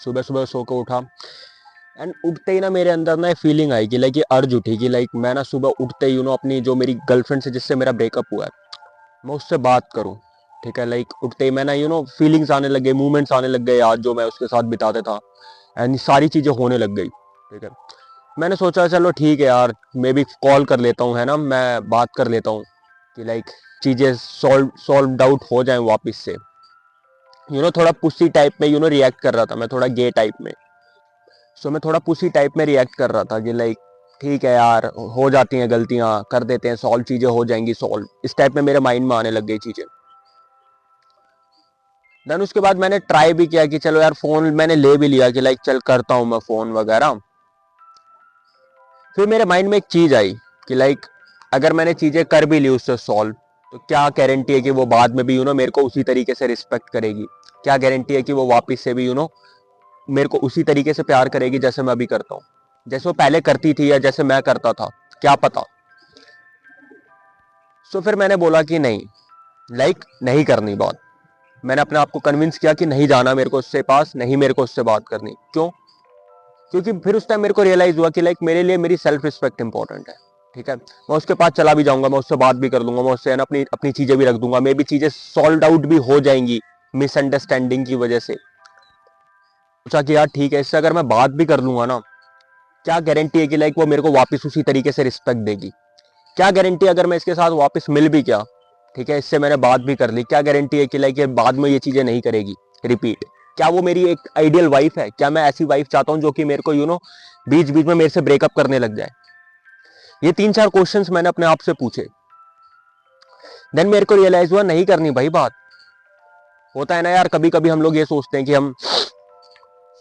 सुबह सुबह सो के उठा एंड उठते ही ना मेरे अंदर ना फीलिंग आई कि लाइक ये अर्ज उठी कि लाइक मैं ना सुबह उठते ही अपनी जो मेरी गर्लफ्रेंड से जिससे मेरा ब्रेकअप हुआ है मैं उससे बात करूं। ठीक है, लाइक उठते ही मैं ना फीलिंग्स आने लग गए, मूवमेंट्स आने लग गए आज जो मैं उसके साथ बिताते था एंड सारी चीज़ें होने लग गई। ठीक है, मैंने सोचा चलो ठीक है यार, मैं भी कॉल कर लेता हूँ, है ना, मैं बात कर लेता हूँ कि लाइक चीज़ें सॉल्व आउट हो जाएं वापस से। थोड़ा पुसी टाइप में रिएक्ट कर रहा था मैं, थोड़ा गे टाइप में। सो मैं थोड़ा पुसी टाइप में रिएक्ट कर रहा था कि लाइक ठीक है यार, हो जाती हैं गलतियां, कर देते हैं सॉल्व, चीज़ें हो जाएंगी सॉल्व, इस टाइप में मेरे माइंड में आने लग गई चीज़ें। देन उसके बाद मैंने ट्राई भी किया कि चलो यार फ़ोन मैंने ले भी लिया कि लाइक चल करता हूँ मैं फ़ोन वगैरह। फिर मेरे माइंड में एक चीज़ आई कि लाइक अगर मैंने चीज़ें कर भी ली उससे सॉल्व, तो क्या गारंटी है कि वो बाद में भी मेरे को उसी तरीके से रिस्पेक्ट करेगी? क्या गारंटी है कि वो वापस से भी मेरे को उसी तरीके से प्यार करेगी जैसे मैं अभी करता हूँ, जैसे वो पहले करती थी या जैसे मैं करता था, क्या पता। सो फिर मैंने बोला कि नहीं, लाइक नहीं करनी बात। मैंने अपने आप को कन्विंस किया कि नहीं जाना मेरे को उससे पास, नहीं मेरे को उससे बात करनी। क्यों? क्योंकि फिर उस टाइम मेरे को रियलाइज हुआ कि लाइक मेरे लिए मेरी सेल्फ रिस्पेक्ट इंपॉर्टेंट है। ठीक है, मैं उसके पास चला भी जाऊंगा, मैं उससे बात भी कर लूंगा, मैं उससे अपनी अपनी चीजें भी रख दूंगा, मे भी चीजें सॉल्व आउट भी हो जाएंगी मिसअंडरस्टैंडिंग की वजह से। सोचा कि यार ठीक है, इससे अगर मैं बात भी कर लूंगा ना, क्या गारंटी है कि लाइक वो मेरे को वापस उसी तरीके से रिस्पेक्ट देगी? क्या गारंटी अगर मैं इसके साथ वापस मिल भी गया, ठीक है, इससे मैंने बात भी कर ली, क्या गारंटी है कि लाइक ये बाद में ये चीजें नहीं करेगी रिपीट? क्या वो मेरी एक आइडियल वाइफ है? क्या मैं ऐसी वाइफ चाहता हूं जो कि मेरे को बीच बीच में मेरे से ब्रेकअप करने लग जाए? ये 3-4 क्वेश्चंस मैंने अपने आप से पूछे। देन मेरे को रियलाइज हुआ नहीं करनी भाई बात। होता है ना यार, कभी कभी हम लोग ये सोचते हैं कि हम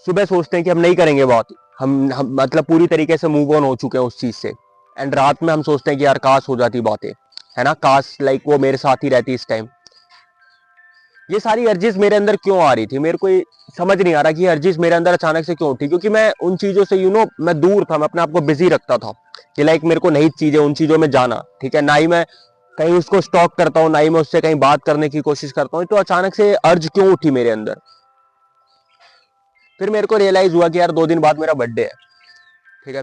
सुबह सोचते हैं कि हम नहीं करेंगे बात, हम मतलब पूरी तरीके से मूव ऑन हो चुके हैं उस चीज से, एंड रात में हम सोचते हैं कि यार काश हो जाती बातें, है ना, काश लाइक वो मेरे साथ ही रहती इस टाइम। ये सारी अर्जिस मेरे अंदर क्यों आ रही थी, मेरे को समझ नहीं आ रहा कि ये अर्जिस मेरे अंदर अचानक से क्यों उठी। क्योंकि मैं उन चीजों से मैं दूर था, मैं अपने आप को बिजी रखता था कि लाइक मेरे को नई चीजें, उन चीजों में जाना, ठीक है, ना ही मैं कहीं उसको स्टॉक करता हूँ, ना ही मैं उससे कहीं बात करने की कोशिश करता हूँ। तो अचानक से अर्ज क्यों उठी मेरे अंदर? फिर मेरे को रियलाइज हुआ कि यार 2 दिन बाद मेरा बर्थडे है। ठीक है,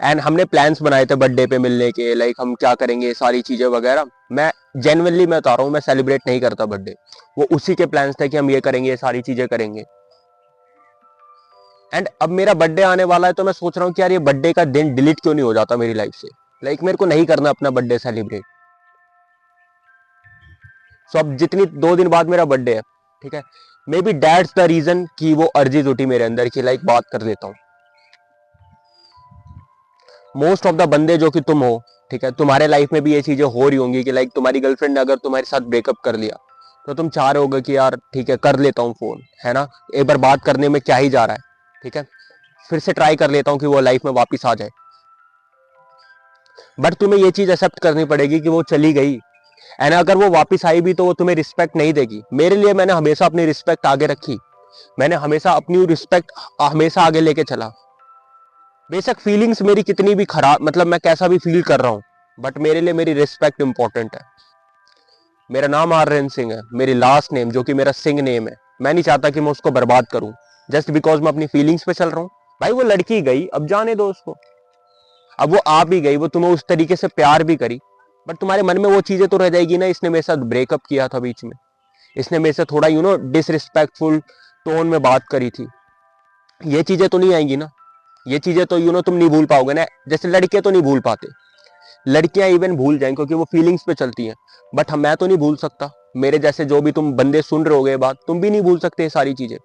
एंड हमने प्लान्स बनाए थे बर्थडे पे मिलने के, लाइक हम क्या करेंगे सारी चीजें वगैरह। मैं जेन्युइनली मैं बता रहा हूँ, मैं सेलिब्रेट नहीं करता बर्थडे। वो उसी के प्लान्स थे कि हम ये करेंगे, ये सारी चीजें करेंगे। एंड अब मेरा बर्थडे आने वाला है, तो मैं सोच रहा हूँ कि यार ये बर्थडे का दिन डिलीट क्यों नहीं हो जाता मेरी लाइफ से? लाइक मेरे को नहीं करना अपना बर्थडे सेलिब्रेट। सो अब जितनी 2 दिन बाद मेरा बर्थडे है, ठीक है, maybe that's the reason कि वो अर्जीज उठी मेरे अंदर कि लाइक बात कर लेता हूँ। मोस्ट ऑफ द बंदे जो कि तुम हो, ठीक है, तुम्हारे लाइफ में भी ये चीजें हो रही होंगी कि लाइक तुम्हारी गर्लफ्रेंड ने अगर तुम्हारे साथ ब्रेकअप कर लिया, तो तुम चाह रहे होगे कि यार ठीक है कर लेता हूँ फोन, है ना, एक बार बात करने में क्या ही जा रहा है, ठीक है, फिर से ट्राई कर लेता हूँ कि वो लाइफ में वापस आ जाए। बट तुम्हें ये चीज एक्सेप्ट करनी पड़ेगी कि वो चली गई, एंड अगर वो वापस आई भी तो वो तुम्हें रिस्पेक्ट नहीं देगी। मेरे लिए मैंने हमेशा अपनी रिस्पेक्ट आगे रखी, मैंने हमेशा अपनी रिस्पेक्ट हमेशा आगे लेके चला। बेशक फीलिंग्स मेरी कितनी भी खराब, मतलब मैं कैसा भी फील कर रहा हूं, बट मेरे लिए मेरी रिस्पेक्ट इंपॉर्टेंट है। मेरा नाम आर्यन सिंह है, मेरी लास्ट नेम जो कि मेरा सिंह नेम है, मैं नहीं चाहता कि मैं उसको बर्बाद करूं जस्ट बिकॉज मैं अपनी फीलिंग्स पे चल रहा हूं। भाई वो लड़की गई, अब जाने दो उसको। अब वो आ भी गई, वो तुम्हें उस तरीके से प्यार भी करी, बट तुम्हारे मन में वो चीजें तो रह जाएगी ना, इसने मेरे साथ ब्रेकअप किया था बीच में, इसने मेरे से थोड़ा डिसरिस्पेक्टफुल टोन में बात करी थी। ये चीजें तो नहीं आएंगी ना, ये चीजें तो तुम नहीं भूल पाओगे ना। जैसे लड़के तो नहीं भूल पाते, लड़कियां इवन भूल जाएंगी क्योंकि वो फीलिंग्स पे चलती हैं, बट हम मैं तो नहीं भूल सकता। मेरे जैसे जो भी तुम बंदे सुन रहे होगे बात, तुम भी नहीं भूल सकते ये सारी चीजें।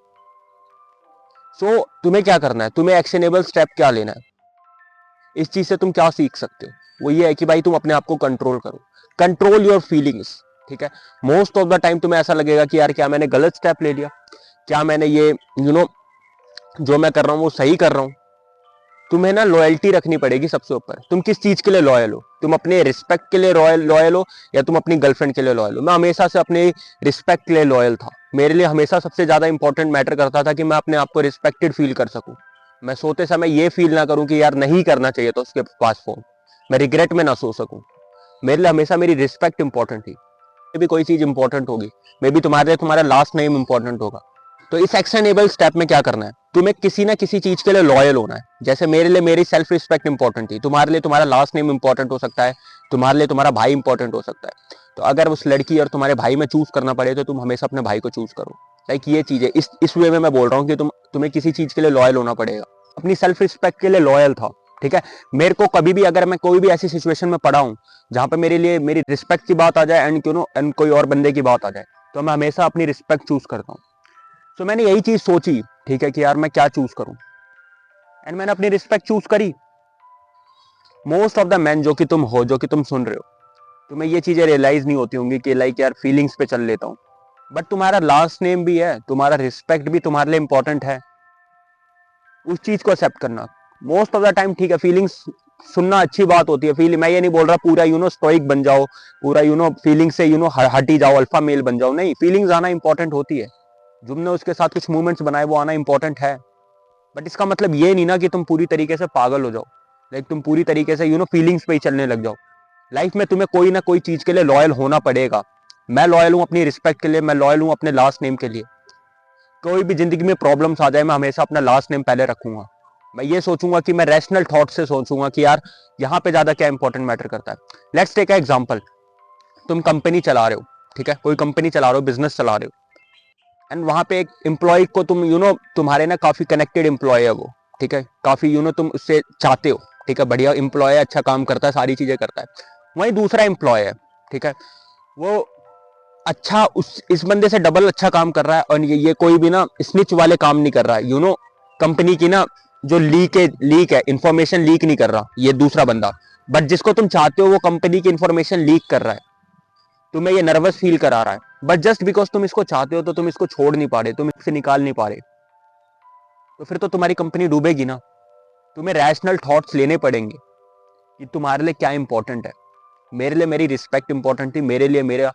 सो तुम्हें क्या करना है, तुम्हें एक्शनेबल स्टेप क्या लेना है, इस चीज से तुम क्या सीख सकते हो? वो ये है कि भाई तुम अपने आप को कंट्रोल करो, कंट्रोल योर फीलिंग्स। ठीक है, मोस्ट ऑफ द टाइम तुम्हें ऐसा लगेगा कि यार क्या मैंने गलत स्टेप ले लिया, क्या मैंने ये जो मैं कर रहा हूँ वो सही कर रहा हूँ। तुम्हें ना लॉयल्टी रखनी पड़ेगी सबसे ऊपर। तुम किस चीज के लिए लॉयल हो? तुम अपने रिस्पेक्ट के लिए लॉयल हो या तुम अपनी गर्लफ्रेंड के लिए लॉयल हो? मैं हमेशा से अपने रिस्पेक्ट के लिए लॉयल था। मेरे लिए हमेशा सबसे ज्यादा इंपॉर्टेंट मैटर करता था कि मैं अपने आप को रिस्पेक्टेड फील कर सकूं। मैं सोते समय ये फील ना करूं कि यार नहीं करना चाहिए तो उसके पास फोन, मैं रिग्रेट में ना सो सकूं। मेरे लिए हमेशा मेरी रिस्पेक्ट इंपॉर्टेंट थी। भी कोई चीज इंपॉर्टेंट होगी, मे बी तुम्हारे लिए तुम्हारा लास्ट नेम इंपॉर्टेंट होगा। तो इस एक्शनेबल स्टेप में क्या करना है, तुम्हें किसी ना किसी चीज के लिए लॉयल होना है। जैसे मेरे लिए मेरी सेल्फ रिस्पेक्ट इंपॉर्टेंट थी, तुम्हारे लिए तुम्हारा लास्ट नेम इंपॉर्टेंट हो सकता है, तुम्हारे लिए तुम्हारा भाई इंपॉर्टेंट हो सकता है। तो अगर उस लड़की और तुम्हारे भाई में चूज करना पड़े तो तुम हमेशा अपने भाई को चूज करो। लाइक ये चीज है, इस वे में मैं बोल रहा हूँ कि तुम्हें किसी चीज के लिए लॉयल होना पड़ेगा। अपनी सेल्फ रिस्पेक्ट के लिए लॉयल था, ठीक है। मेरे को कभी भी अगर मैं कोई भी ऐसी सिचुएशन में पड़ा हूँ जहां पे मेरे लिए मेरी रिस्पेक्ट की बात आ जाए एंड एंड कोई और बंदे की बात आ जाए, तो मैं हमेशा अपनी रिस्पेक्ट चूज करता हूँ। तो मैंने यही चीज सोची, ठीक है, कि यार मैं क्या चूज करूं, एंड मैंने अपनी रिस्पेक्ट चूज करी। मोस्ट ऑफ द मैन जो कि तुम हो, जो कि तुम सुन रहे हो, तुम्हें ये चीजें रियलाइज नहीं होती होंगी कि लाइक यार फीलिंग्स पे चल लेता हूं, बट तुम्हारा लास्ट नेम भी है, तुम्हारा रिस्पेक्ट भी तुम्हारे लिए इंपॉर्टेंट है। उस चीज को एक्सेप्ट करना मोस्ट ऑफ द टाइम, ठीक है। फीलिंग्स सुनना अच्छी बात होती है, फील मैं ये नहीं बोल रहा पूरा स्टोइक बन जाओ, पूरा फीलिंग से हटी जाओ, अल्फा मेल बन जाओ, नहीं। फीलिंग्स आना इंपॉर्टेंट होती है, तुमने उसके साथ कुछ मूवमेंट्स बनाए वो आना इंपॉर्टेंट है, बट इसका मतलब ये नहीं ना कि तुम पूरी तरीके से पागल हो जाओ, लाइक तुम पूरी तरीके से फीलिंग्स पे ही चलने लग जाओ। लाइफ में तुम्हें कोई ना कोई चीज के लिए लॉयल होना पड़ेगा। मैं लॉयल हूं अपनी रिस्पेक्ट के लिए, मैं लॉयल हूं अपने लास्ट नेम के लिए। कोई भी जिंदगी में प्रॉब्लम्स आ जाए, मैं हमेशा अपना लास्ट नेम पहले रखूंगा। मैं ये सोचूंगा कि मैं रैशनल थॉट से सोचूंगा कि यार यहाँ पे ज्यादा क्या इंपॉर्टेंट मैटर करता है। लेट्स टेक अ एग्जांपल, तुम कंपनी चला रहे हो, ठीक है, कोई कंपनी चला रहे हो, बिजनेस चला रहे हो, एंड वहां पे एक एम्प्लॉय को तुम तुम्हारे ना काफी कनेक्टेड एम्प्लॉय है वो, ठीक है, काफी तुम उससे चाहते हो, ठीक है, बढ़िया एम्प्लॉय है, अच्छा काम करता है, सारी चीजें करता है। वहीं दूसरा एम्प्लॉय है, ठीक है, वो अच्छा इस बंदे से डबल अच्छा काम कर रहा है, और ये कोई भी ना स्निच वाले काम नहीं कर रहा है, कंपनी की ना जो लीक है इंफॉर्मेशन लीक नहीं कर रहा ये दूसरा बंदा, बट जिसको तुम चाहते हो वो कंपनी की इंफॉर्मेशन लीक कर रहा है, तुम्हें ये नर्वस फील करा रहा है, बट जस्ट बिकॉज तुम इसको चाहते हो तो तुम इसको छोड़ नहीं पा रहे, तुम इससे निकाल नहीं पा रहे, तो फिर तो तुम्हारी कंपनी डूबेगी ना। तुम्हें रैशनल थॉट्स लेने पड़ेंगे कि तुम्हारे लिए क्या इंपॉर्टेंट है। मेरे लिए मेरी रिस्पेक्ट इंपॉर्टेंट थी, मेरे लिए मेरा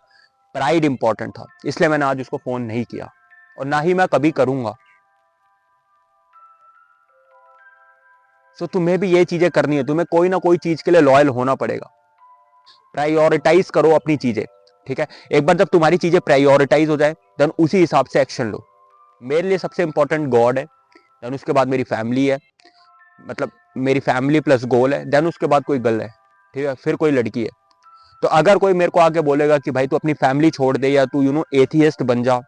प्राइड इंपॉर्टेंट था, इसलिए मैंने आज उसको फोन नहीं किया और ना ही मैं कभी करूंगा। सो तुम्हें भी ये चीजें करनी है, तुम्हें कोई ना कोई चीज के लिए लॉयल होना पड़ेगा। प्रायोरिटाइज करो अपनी चीजें, ठीक है। एक बार जब तुम्हारी चीजें प्रायोरिटाइज हो जाए देन उसी हिसाब से एक्शन लो। मेरे लिए सबसे इंपॉर्टेंट गॉड है, देन उसके बाद मेरी फैमिली है, मतलब मेरी फैमिली प्लस गोल है, देन उसके बाद कोई गर्ल है, ठीक है, फिर कोई लड़की है। तो अगर कोई मेरे को आके बोलेगा कि भाई तू अपनी फैमिली छोड़ दे या तू एथियस्ट बन जा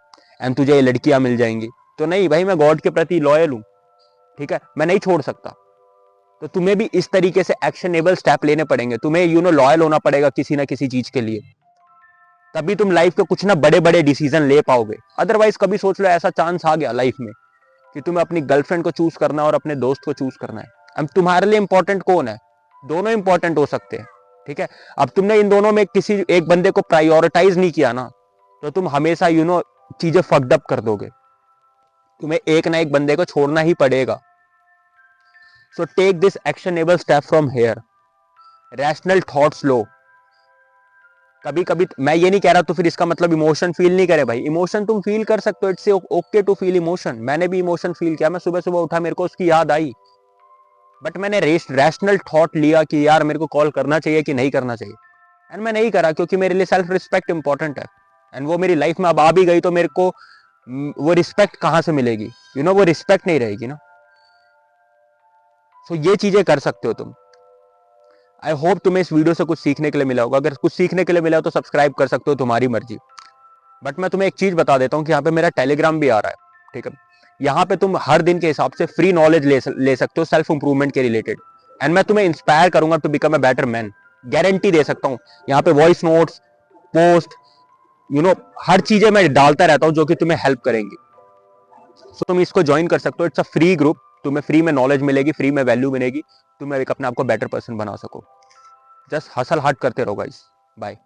एंड तुझे ये लड़कियां मिल जाएंगी, तो नहीं भाई, मैं गॉड के प्रति लॉयल हूं, ठीक है, मैं नहीं छोड़ सकता। तो तुम्हें भी इस तरीके से एक्शनेबल स्टेप लेने पड़ेंगे, तुम्हें लॉयल होना पड़ेगा किसी ना किसी चीज के लिए, तभी तुम लाइफ के कुछ ना बड़े बड़े डिसीजन ले पाओगे। अदरवाइज कभी सोच लो ऐसा चांस आ गया लाइफ में कि तुम्हें अपनी गर्लफ्रेंड को चूज करना है और अपने दोस्त को चूज करना है, अब तुम्हारे लिए इंपॉर्टेंट कौन है? दोनों इंपॉर्टेंट हो सकते हैं, ठीक है। अब तुमने इन दोनों में किसी एक बंदे को प्रायोरिटाइज नहीं किया ना, तो तुम हमेशा चीजें फक्ड अप कर दोगे। तुम्हें एक ना एक बंदे को छोड़ना ही पड़ेगा। So take this actionable step from here. Rational thoughts लो। कभी कभी मैं ये नहीं कह रहा तो फिर इसका मतलब इमोशन फील नहीं करे भाई, इमोशन तुम फील कर सकते हो, it's okay to feel emotion. मैंने भी इमोशन फील किया, मैं सुबह सुबह उठा, मेरे को उसकी याद आई, बट मैंने रैशनल थॉट लिया कि यार मेरे को कॉल करना चाहिए कि नहीं करना चाहिए, एंड मैं नहीं करा क्योंकि मेरे लिए सेल्फ रिस्पेक्ट इंपॉर्टेंट है। एंड वो मेरी लाइफ में अब आ भी गई तो मेरे को वो रिस्पेक्ट कहां से मिलेगी, वो रिस्पेक्ट नहीं रहेगी ना। सो ये चीजें कर सकते हो तुम। आई होप तुम्हें इस वीडियो से कुछ सीखने के लिए मिला होगा। अगर कुछ सीखने के लिए मिला हो तो सब्सक्राइब कर सकते हो, तुम्हारी मर्जी। बट मैं तुम्हें एक चीज बता देता हूँ कि यहाँ पे मेरा टेलीग्राम भी आ रहा है, ठीक है। यहाँ पे तुम हर दिन के हिसाब से फ्री नॉलेज ले सकते हो सेल्फ इंप्रूवमेंट के रिलेटेड, एंड मैं तुम्हें इंस्पायर करूंगा to become a better man. Guarantee दे सकता हूँ। यहाँ पे वॉइस नोट्स, पोस्ट, हर चीजें मैं डालता रहता हूँ जो कि तुम्हें हेल्प करेंगी। सो तुम इसको ज्वाइन कर सकते हो, इट्स अ फ्री ग्रुप। तुम्हें फ्री में नॉलेज मिलेगी, फ्री में वैल्यू मिलेगी, तुम्हें एक अपने आप को बेटर पर्सन बना सको। जस्ट हसल हार्ड करते रहो गाइस। बाय।